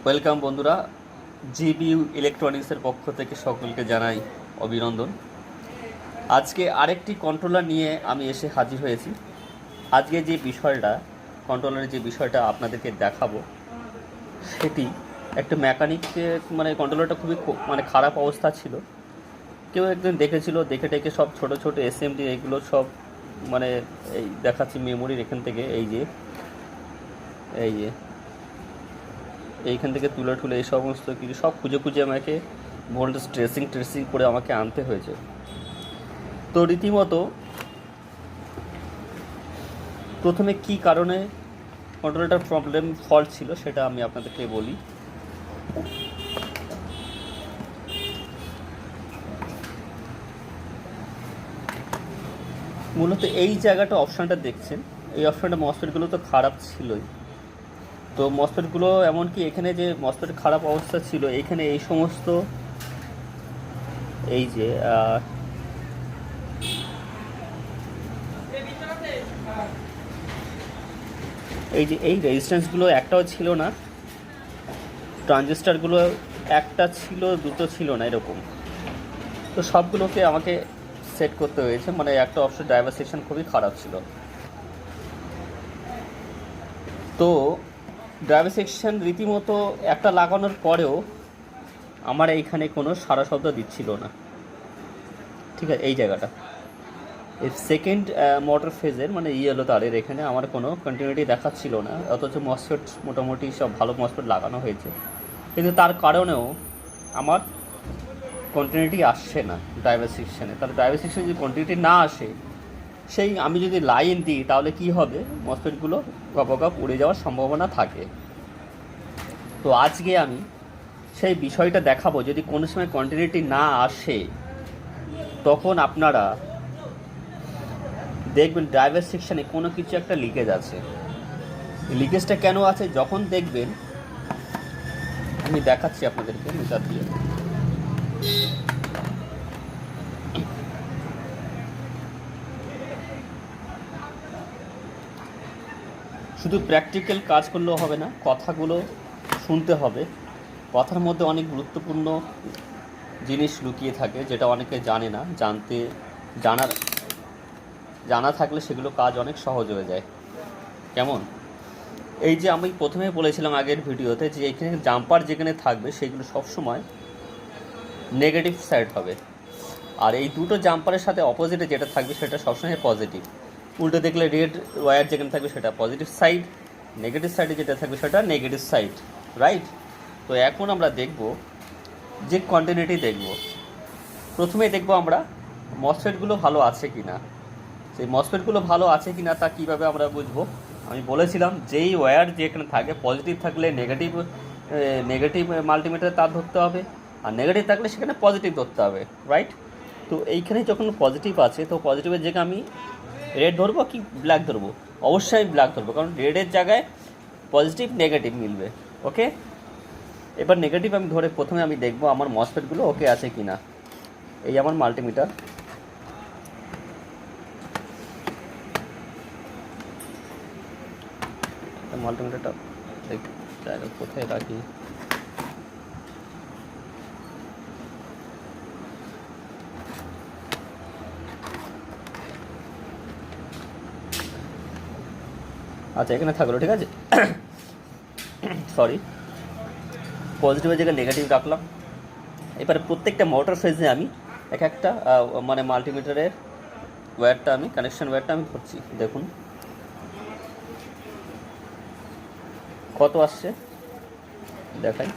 Welcome বন্ধুরা, GBU ইলেকট্রনিক্সের পক্ষ থেকে সকলকে জানাই অভিনন্দন। আজকে আরেকটি কন্ট্রোলার নিয়ে আমি এসে হাজির হয়েছি। আজকে যে বিষয়টা কন্ট্রোলারের যে বিষয়টা আপনাদেরকে দেখাবো সেটি একটা মেকানিককে কন্ট্রোলারটা খুবই খারাপ অবস্থা ছিল। কেউ একদিন দেখেছিল, দেখে টেকে সব ছোট ছোট এসএমডি এগুলো সব এই দেখাচ্ছি মেমোরির এখান থেকে এই যে এইখান থেকে তুলে টুলে এই সমস্ত কিছু সব খুঁজে খুঁজে আমাকে ভোল্টেজ ট্রেসিং করে আমাকে আনতে হয়েছে। তো রীতিমতো প্রথমে কি কারণে কন্ট্রোলারটার ফল্ট ছিল সেটা আমি আপনাদেরকে বলি। মূলত এই জায়গাটা অপশানটা দেখছেন, এই অপশানটা মসফেটগুলো তো খারাপ ছিলই। তো মসফেটগুলো এমনকি এখানে যে মসফেট খারাপ অবস্থা ছিল, এখানে এই সমস্ত এই যে এই রেজিস্ট্যান্সগুলো একটাও ছিল না, ট্রানজিস্টারগুলো একটা ছিল দুটো ছিল না এরকম। তো সবগুলোকে আমাকে সেট করতে হয়েছে, একটা অপশন ড্রাইভার সেকশন খুবই খারাপ ছিল। তো ড্রাইভার সেকশন রীতিমতো একটা লাগানোর পরেও আমার এইখানে কোনো সারা শব্দ দিচ্ছিল না, ঠিক আছে। এই জায়গাটা এই সেকেন্ড মোটর ফেজের ইয়েলো তারের এখানে আমার কোনো কন্টিনিউটি দেখাচ্ছিল না, অথচ মসফেট মোটামুটি সব ভালো মসফেট লাগানো হয়েছে, কিন্তু তার কারণেও আমার কন্টিনিউটি আসছে না ড্রাইভার সেকশানে। তাহলে ড্রাইভার সেকশানে যদি কন্টিনিউটি না আসে, সেই আমি যদি লাইন দিই তাহলে কি হবে, মসফেটগুলো গপ উড়ে যাওয়ার সম্ভাবনা থাকে। তো আজকে আমি সেই বিষয়টা দেখাবো। যদি কোনো সময় কন্টিনিউটি না আসে তখন আপনারা দেখবেন ড্রাইভার সেকশানে কোনো কিছু একটা লিকেজ আছে। লিকেজটা কেন আছে যখন দেখবেন, আমি দেখাচ্ছি আপনাদেরকে মিটার দিয়ে। শুধু প্র্যাকটিক্যাল কাজ করলেও হবে না, কথাগুলো শুনতে হবে। কথার মধ্যে অনেক গুরুত্বপূর্ণ জিনিস লুকিয়ে থাকে যেটা অনেকে জানে না। জানা থাকলে সেগুলো কাজ অনেক সহজ হয়ে যায়। কেমন? এই যে আমি প্রথমে বলেছিলাম আগের ভিডিওতে যে এখানে জাম্পার যেখানে থাকবে সেগুলো সবসময় নেগেটিভ সাইড হবে, আর এই দুটো জাম্পারের সাথে অপোজিটে যেটা থাকবে সেটা সবসময় পজিটিভ। উল্টো দেখলে রেড ওয়্যার যেখানে থাকবে সেটা পজিটিভ সাইড, নেগেটিভ সাইডে যেটা থাকবে সেটা নেগেটিভ সাইড, রাইট? তো এখন আমরা দেখব যে কন্টিনিউটি দেখব। প্রথমেই দেখব আমরা মসফেটগুলো ভালো আছে কি না। সেই মসফেটগুলো ভালো আছে কি না তা কীভাবে আমরা বুঝবো? আমি বলেছিলাম যেই ওয়্যার যেখানে থাকে পজিটিভ থাকলে নেগেটিভ মাল্টিমিটারে তার ধরতে হবে, আর নেগেটিভ থাকলে সেখানে পজিটিভ ধরতে হবে, রাইট? তো এইখানে যখন পজিটিভ আছে তো পজিটিভের জায়গায় আমি রেড ধরবো কি ব্ল্যাক ধরবো? অবশ্যই আমি ব্ল্যাক ধরবো, কারণ রেডের জায়গায় পজিটিভ নেগেটিভ মিলবে। ওকে, এবার নেগেটিভ আমি ধরে প্রথমে আমি দেখবো আমার মসফেটগুলো ওকে আছে কি না। এই আমার মাল্টিমিটার, মাল্টিমিটারটা জায়গা কোথায় রাখি? আচ্ছা, এখানে থাকলো, ঠিক আছে। সরি, পজিটিভের জায়গায় নেগেটিভ রাখলাম। এবারে প্রত্যেকটা মোটর ফেজে আমি একটা মাল্টিমিটারের ওয়্যারটা আমি কানেকশন ওয়্যারটা আমি ধরছি। দেখুন কত আসছে, দেখাই।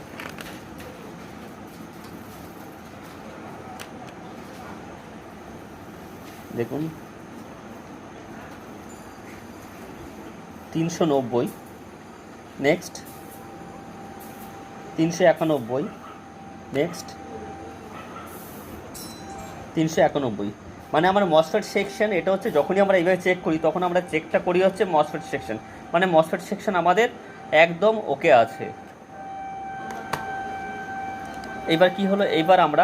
দেখুন 390, নেক্সট 391, নেক্সট 391। আমার মসফেট সেকশন এটা হচ্ছে, যখনই আমরা এইভাবে চেক করি তখন আমরা চেকটা করি হচ্ছে মসফেট সেকশন, মসফেট সেকশন আমাদের একদম ওকে আছে। এইবার কি হলো, এইবার আমরা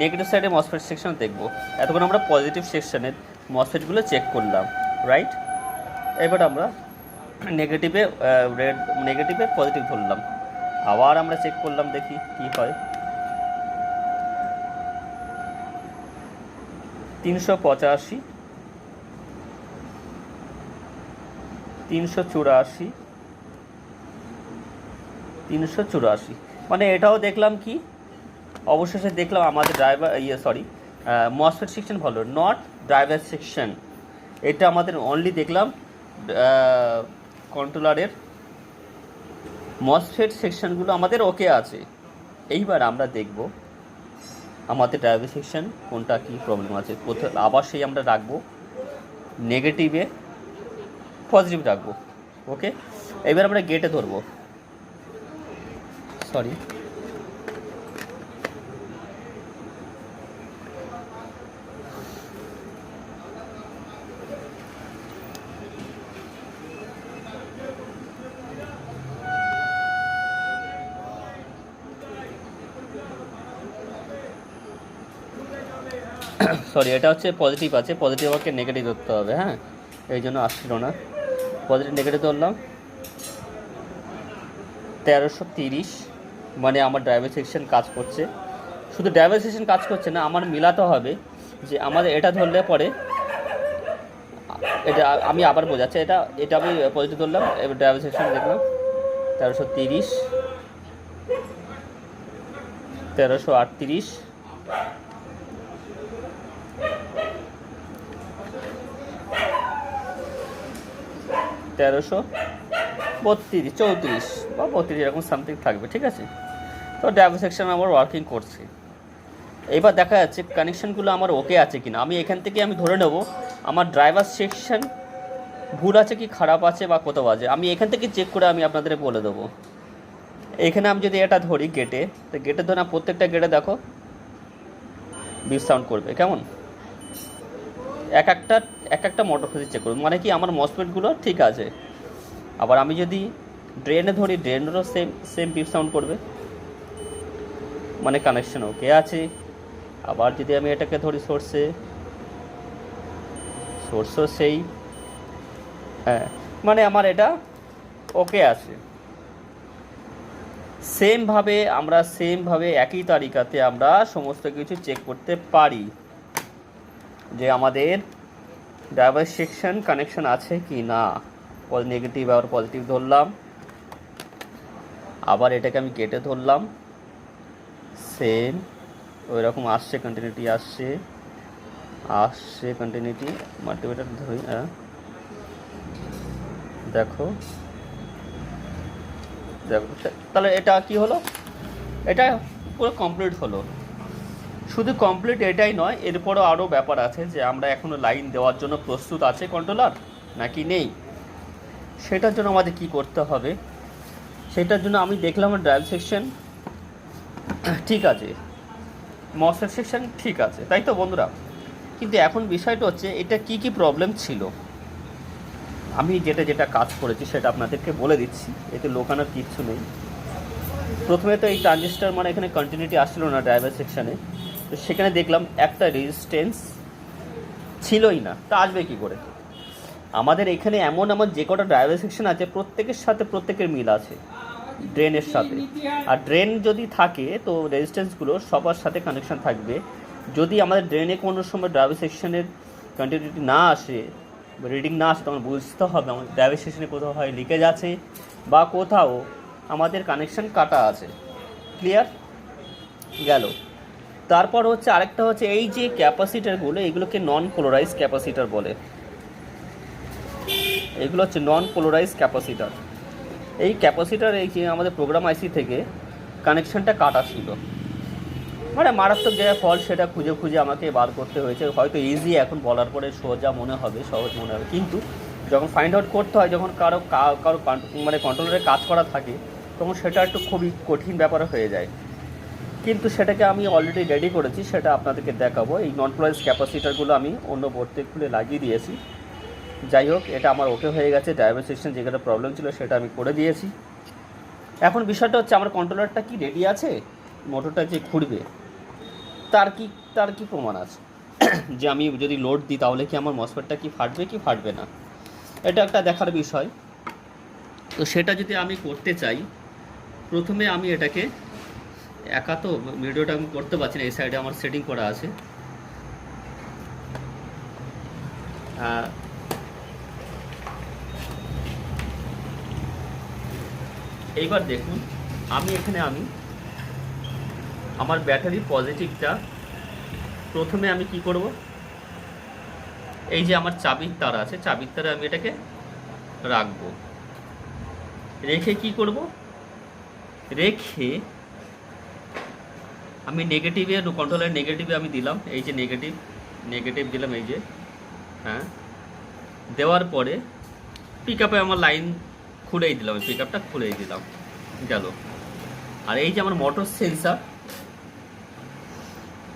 নেগেটিভ সাইডে মসফেট সেকশন দেখব। এতক্ষণ আমরা পজিটিভ সেকশনের মসফেটগুলো চেক করলাম, রাইট? এবার আমরা নেগেটিভে পজিটিভ ধরলাম। আবার আমরা চেক করলাম, দেখি কি হয়। 385, 384, 384, মানে এটাও দেখলাম কি, অবশেষে দেখলাম আমাদের ড্রাইভার মসফেট সেকশন ভালো, নট ড্রাইভার সেকশন। এটা আমাদের অনলি দেখলাম কন্ট্রোলারের মসফেট সেকশনগুলো আমাদের ওকে আছে। এইবার আমরা দেখব আমাদের ড্রাইভার সেকশন কোনটা কি প্রবলেম আছে। কোথাও আবার সেই আমরা রাখবো নেগেটিভে, পজিটিভ রাখবো। ওকে, এবার আমরা গেটে ধরবো, সরি সরি এটা হচ্ছে পজিটিভ আছে, পজিটিভ আমাকে নেগেটিভ ধরতে হবে। হ্যাঁ, এই জন্য আসছিল না। পজিটিভ নেগেটিভ ধরলাম 1330, মানে আমার ড্রাইভার সেকশন কাজ করছে। শুধু ড্রাইভার সেকশন কাজ করছে না, আমার মিলাতে হবে যে আমাদের এটা ধরলে পরে এটা আমি আবার বোঝাচ্ছি। এটা আমি পজিটিভ ধরলাম, এবার ড্রাইভার সেকশন দেখলাম 1330, 1338, 1332, 34 বা 32 এরকম সামথিং থাকবে, ঠিক আছে। তো ড্রাইভার সেকশন আমার ওয়ার্কিং করছে। এবার দেখা যাচ্ছে কানেকশানগুলো আমার ওকে আছে কিনা। আমি এখান থেকে আমি ধরে নেব আমার ড্রাইভার সেকশন ভুল আছে কি খারাপ আছে বা কত বাজে, আমি এখান থেকে চেক করে আমি আপনাদের বলে দেবো। এখানে আমি যদি এটা ধরি গেটে, তো গেটে ধরে প্রত্যেকটা গেটে দেখো বিপ সাউন্ড করবে কেমন, এক একটা মোটর ফেজে চেক করুন, মানে কি আমার মসফেটগুলো ঠিক আছে। আবার আমি যদি ড্রেনে ধরি, ড্রেনেরও সেম বিপ সাউন্ড করবে, মানে কানেকশন ওকে আছে। আবার যদি আমি এটাকে ধরি সোর্সও সেই, হ্যাঁ, মানে আমার এটা ওকে আছে। সেমভাবে একই তালিকাতে আমরা সমস্ত কিছু চেক করতে পারি যে আমাদের ড্রাইভার সেকশন কানেকশন আছে কি না। নেগেটিভ আবার পজিটিভ ধরলাম, আবার এটাকে আমি কেটে ধরলাম, সেম ওই রকম আসছে, কন্টিনিউটি আসছে কন্টিনিউটি। মাল্টিমিটার ধরি, দেখো তাহলে এটা কি হলো, এটা পুরো কমপ্লিট হলো। শুধু কমপ্লিট এটাই নয়, এরপরও আরও ব্যাপার আছে যে আমরা এখনও লাইন দেওয়ার জন্য প্রস্তুত আছে কন্ট্রোলার নাকি নেই, সেটার জন্য আমাদের কি করতে হবে। সেটার জন্য আমি দেখলাম ড্রাইভ সেকশন ঠিক আছে, মসফেট সেকশন ঠিক আছে, তাই তো বন্ধুরা। কিন্তু এখন বিষয়টা হচ্ছে এটা কি প্রবলেম ছিল। আমি যেটা কাজ করেছি সেটা আপনাদেরকে বলে দিচ্ছি, এতে লোকানোর কিচ্ছু নেই। প্রথমে তো এই ট্রানজিস্টার মানে এখানে কন্টিনিউটি আসছিল না ড্রাইভার সেকশানে, তো সেখানে দেখলাম একটা রেজিস্ট্যান্স ছিলই না, তা আসবে কী করে। আমাদের এখানে আমার যে কটা ড্রাইভার সেকশন আছে প্রত্যেকের সাথে প্রত্যেকের মিল আছে ড্রেনের সাথে, আর ড্রেন যদি থাকে তো রেজিস্ট্যান্সগুলো সবার সাথে কানেকশান থাকবে। যদি আমাদের ড্রেনে কোনো সময় ড্রাইভার সেকশনের কন্টিনিউটি না আসে, রিডিং না আসে, তখন বুঝতে হবে আমাদের ড্রাইভার সেকশনে কোথাও হয় লিকেজ আছে বা কোথাও আমাদের কানেকশান কাটা আছে। ক্লিয়ার গেল। তারপর হচ্ছে আরেকটা হচ্ছে এই যে ক্যাপাসিটারগুলো, এগুলোকে নন পোলারাইজ ক্যাপাসিটার বলে। এগুলো হচ্ছে নন পোলারাইজ ক্যাপাসিটার। এই ক্যাপাসিটার এই যে আমাদের প্রোগ্রাম আইসি থেকে কানেকশানটা কাটা ছিল, মানে মারাত্মক জায়গায় ফল্ট, সেটা খুঁজে আমাকে বার করতে হয়েছে। হয়তো ইজি এখন বলার পরে সহজ মনে হবে, কিন্তু যখন ফাইন্ড আউট করতে হয়, যখন কারো মানে কন্ট্রোলারে কাজ করা থাকে, তখন সেটা একটু খুবই কঠিন ব্যাপার হয়ে যায়। কিন্তু সেটাকে আমি অলরেডি রেডি করেছি, সেটা আপনাদেরকে দেখাবো। এই নন পোলারাইজ ক্যাপাসিটারগুলো আমি অন্য বোর্ড থেকে খুলে লাগিয়ে দিয়েছি। যাই হোক, এটা আমার ওকে হয়ে গেছে। ড্রাইভার সেকশন যেখানে প্রবলেম ছিল সেটা আমি করে দিয়েছি। এখন বিষয়টা হচ্ছে আমার কন্ট্রোলারটা কি রেডি আছে, মোটরটা যে ঘুরবে তার কি প্রমাণ আছে যে আমি যদি লোড দিই তাহলে কি আমার মসফেটটা কি ফাটবে না, এটা একটা দেখার বিষয়। তো সেটা যদি আমি করতে চাই প্রথমে আমি এটাকে একা তো ভিডিওটা আমি করতে পারছি না, এই সাইডে আমার সেটিং করা আছে। এইবার দেখুন আমি এখানে আমার ব্যাটারি পজিটিভটা প্রথমে আমি কি করব, এই যে আমার চাবির তার আছে, চাবির তারে আমি এটাকে রাখবো, রেখে কি করব, রেখে আমি নেগেটিভে কন্ট্রোলের নেগেটিভে আমি দিলাম, এই যে নেগেটিভ দিলাম, এই যে হ্যাঁ, দেওয়ার পরে পিক আপে আমার লাইন খুলেই দিলাম, পিক আপটা খুলেই দিলাম, গেল। আর এই যে আমার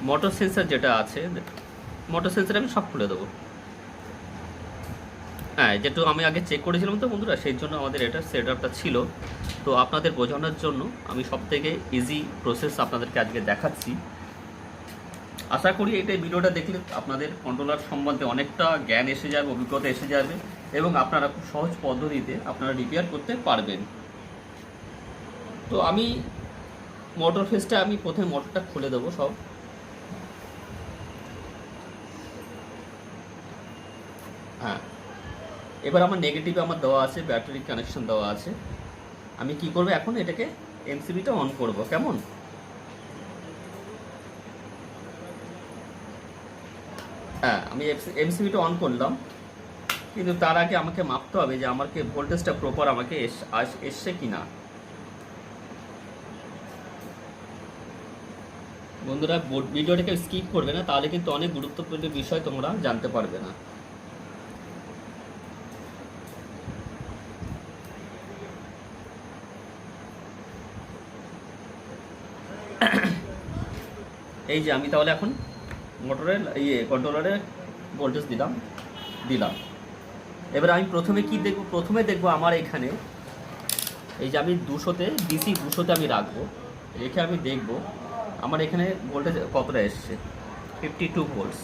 মোটর সেন্সার যেটা আছে, মোটর সেন্সার আমি সব খুলে দেবো। হ্যাঁ, যেটু আমি আগে চেক করেছিলাম তো বন্ধুরা, সেই জন্য আমাদের এটা সেট আপটা ছিল। তো আপনাদের বোঝানোর জন্য আমি সব থেকে ইজি প্রসেস আপনাদেরকে আজকে দেখাচ্ছি। আশা করি এই ভিডিওটা দেখলে আপনাদের কন্ট্রোলার সম্বন্ধে অনেকটা জ্ঞান এসে যাবে, অভিজ্ঞতা এসে যাবে, এবং আপনারা খুব সহজ পদ্ধতিতে আপনারা রিপেয়ার করতে পারবেন। তো আমি মোটর ফেসটা আমি প্রথমে মোটরটা খুলে দেবো সব। হ্যাঁ, এবার আমার নেগেটিভে আমার দেওয়া আছে, ব্যাটারি কানেকশন দেওয়া আছে। আমি কি করব, এখন এটাকে এমসিবিটা অন করব। কেমন, হ্যাঁ আমি এমসিবিটা অন করলাম, কিন্তু তার আগে আমাকে মাপতে হবে যে আমাকে ভোল্টেজটা প্রপার আমাকে এসছে কি না। বন্ধুরা ভিডিওটাকে স্কিপ করবে না, তাহলে কিন্তু অনেক গুরুত্বপূর্ণ বিষয় তোমরা জানতে পারবে না। এই যে আমি তাহলে এখন মোটরের কন্ট্রোলারে ভোল্টেজ দিলাম। এবার আমি প্রথমে কি দেখব, প্রথমে দেখব আমার এখানে এই যে আমি 200তে ডিসি 200তে আমি রাখবো, রেখে আমি দেখব আমার এখানে ভোল্টেজ কতটা এসছে। 52 ভোল্টস।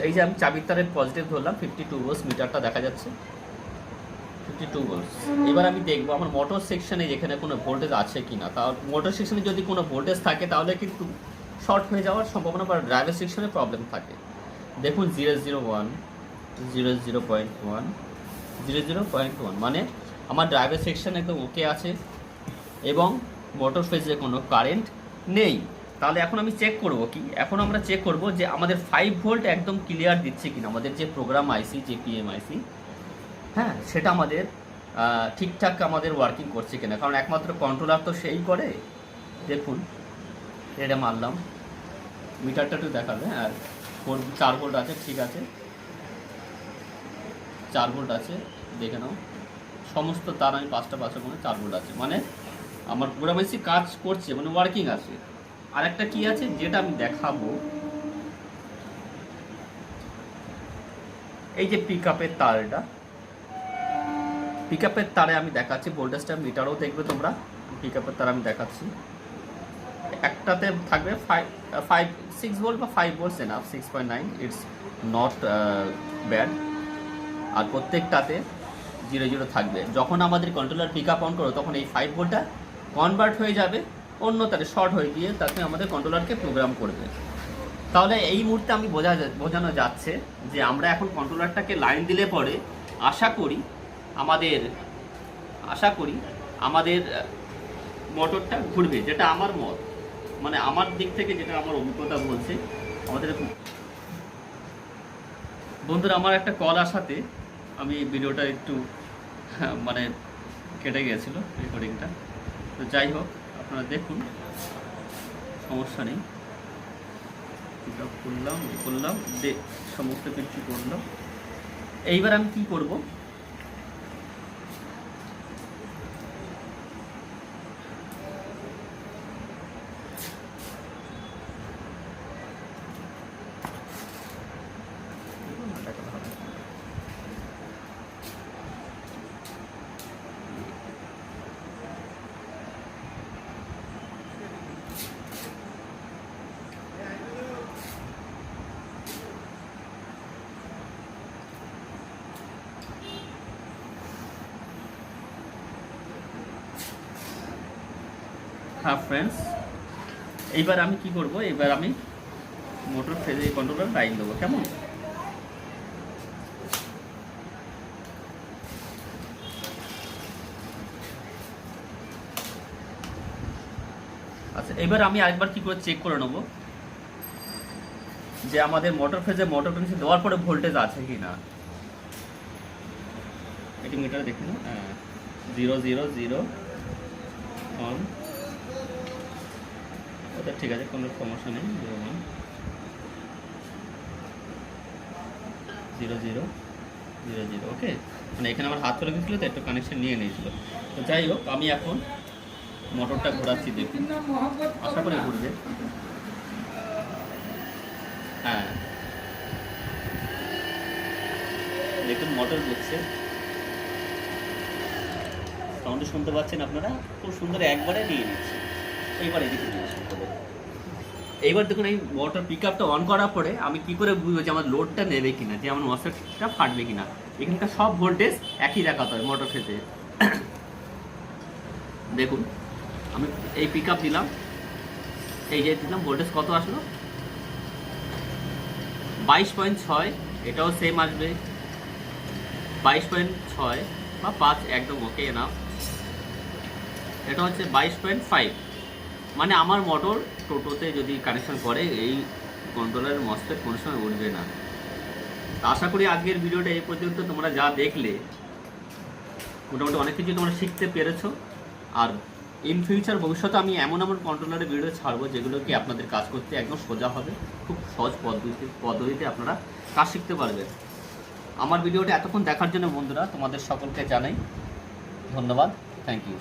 এই যে আমি চাবির তারের পজিটিভ ধরলাম, 52 ভোল্টস মিটারটা দেখা যাচ্ছে, 52 ভোল্টস। এবার আমি দেখবো আমার মোটর সেকশনে যেখানে কোনো ভোল্টেজ আছে কি না। তাও মোটর সেকশনে যদি কোনো ভোল্টেজ থাকে তাহলে কিন্তু শর্ট হয়ে যাওয়ার সম্ভাবনা, বা ড্রাইভার সেকশনে প্রবলেম থাকে। দেখুন 001, 0.1 মানে আমার ড্রাইভার সেকশন একদম ওকে আছে এবং মোটর ফেজে কোনো কারেন্ট নেই। তাহলে এখন আমি চেক করব কি, এখন আমরা চেক করব যে আমাদের 5 ভোল্ট একদম ক্লিয়ার দিচ্ছে কিনা, আমাদের যে প্রোগ্রাম আইসি, যে পিএম আইসি, হ্যাঁ সেটা আমাদের ঠিকঠাক আমাদের ওয়ার্কিং করছে কিনা। কারণ একমাত্র কন্ট্রোলার তো সেই করে। দেখুন এটা মারলাম, মিটারটা একটু দেখাবে। হ্যাঁ 4 ভোল্ট আছে, ঠিক আছে 4 ভোল্ট আছে, দেখে নাও। সমস্ত তার আমি 5টা করে 4 ভোল্ট আছে, মানে আমার প্রোগ্রাম আইসি কাজ করছে, মানে ওয়ার্কিং আছে। আরেকটা কি আছে যেটা আমি দেখাবো, এই যে পিক আপের তারটা, পিক আপের তারে আমি দেখাচ্ছি ভোল্টেজটা, মিটারও দেখবে তোমরা। পিক আপের তার আমি দেখাচ্ছি, একটাতে থাকবে 6 ভোল্ট বা 5 volts enough, 6.9 it's not bad. আর প্রত্যেকটাতে 0 থাকবে। যখন আমাদের কন্ট্রোলার পিক আপ অন করো তখন এই 5 ভোল্টটা কনভার্ট হয়ে যাবে অন্য তারে, শর্ট হয়ে গিয়ে তাকে আমাদের কন্ট্রোলারকে প্রোগ্রাম করবে। তাহলে এই মুহূর্তে আমি বোঝানো যাচ্ছে যে আমরা এখন কন্ট্রোলারটাকে লাইন দিলে পরে আশা করি আমাদের মোটরটা ঘুরবে, যেটা আমার মত, মানে আমার দিক থেকে যেটা আমার অভিজ্ঞতা বলছে। আমাদের বন্ধুরা আমার একটা কল আসাতে আমি ভিডিওটা একটু মানে কেটে গিয়েছিল রেকর্ডিংটা। তো যাই হোক আপনারা দেখুন, সমস্যা নেই। করলাম সমস্ত কিছু করলাম। এইবার আমি কি করব, হ্যাঁ ফ্রেন্ডস, এইবার আমি কি করব, এবার আমি মোটর ফেজে কন্ট্রোলার লাইন দেবো, কেমন? আচ্ছা, এবার আমি আরেকবার কি করে চেক করে নেবো যে আমাদের মোটর ফেজে মোটর কানেকশন দেওয়ার পরে ভোল্টেজ আছে কি না। এটি মিটারে দেখি না, হ্যাঁ 000 অন, ওটা ঠিক আছে, কোনো সমস্যা নেই। 01 00 ওকে, মানে এখানে আমার হাত চলে গেছিলো তো একটু কানেকশন নিয়ে নিয়েছিল। তো যাই হোক, আমি এখন মোটরটা ঘোরাচ্ছি, দেখুন আশা করি ঘুরবে। হ্যাঁ দেখুন মোটর ঘুরছে, সাউন্ড শুনতে পাচ্ছেন আপনারা, খুব সুন্দর একবারে নিয়ে নিচ্ছে। এইবার এদিকে নিয়ে আসুন। এইবার দেখুন এই মোটর পিক আপটা অন করার পরে আমি কি করে বুঝবো যে আমার লোডটা নেবে কিনা, যে আমার মসফেটটা ফাটবে কিনা। এখানকার সব ভোল্টেজ একই দেখাতে হয় মোটর ফেজে। দেখুন আমি এই পিক আপ দিলাম, এই যে দিলাম, ভোল্টেজ কত আসলো 22.6, এটাও সেম আসবে 22.6 বা 5, একদম ওকে না। এটা হচ্ছে 22.5, মানে আমার মোটর টোটোতে যদি কানেকশন করে এই কন্ট্রোলারের মসফেট কোনো সময় উঠবে না। আশা করি আজকের ভিডিওটা এই পর্যন্ত তোমরা যা দেখলে মোটামুটি অনেক কিছু তোমরা শিখতে পেরেছো। আর ইন ফিউচার ভবিষ্যতে আমি এমন কন্ট্রোলারের ভিডিও ছাড়বো যেগুলো কি আপনাদের কাজ করতে একদম সোজা হবে, খুব সহজ পদ্ধতিতে আপনারা কাজ শিখতে পারবেন। আমার ভিডিওটা এতক্ষণ দেখার জন্য বন্ধুরা তোমাদের সকলকে জানাই ধন্যবাদ, থ্যাংক ইউ।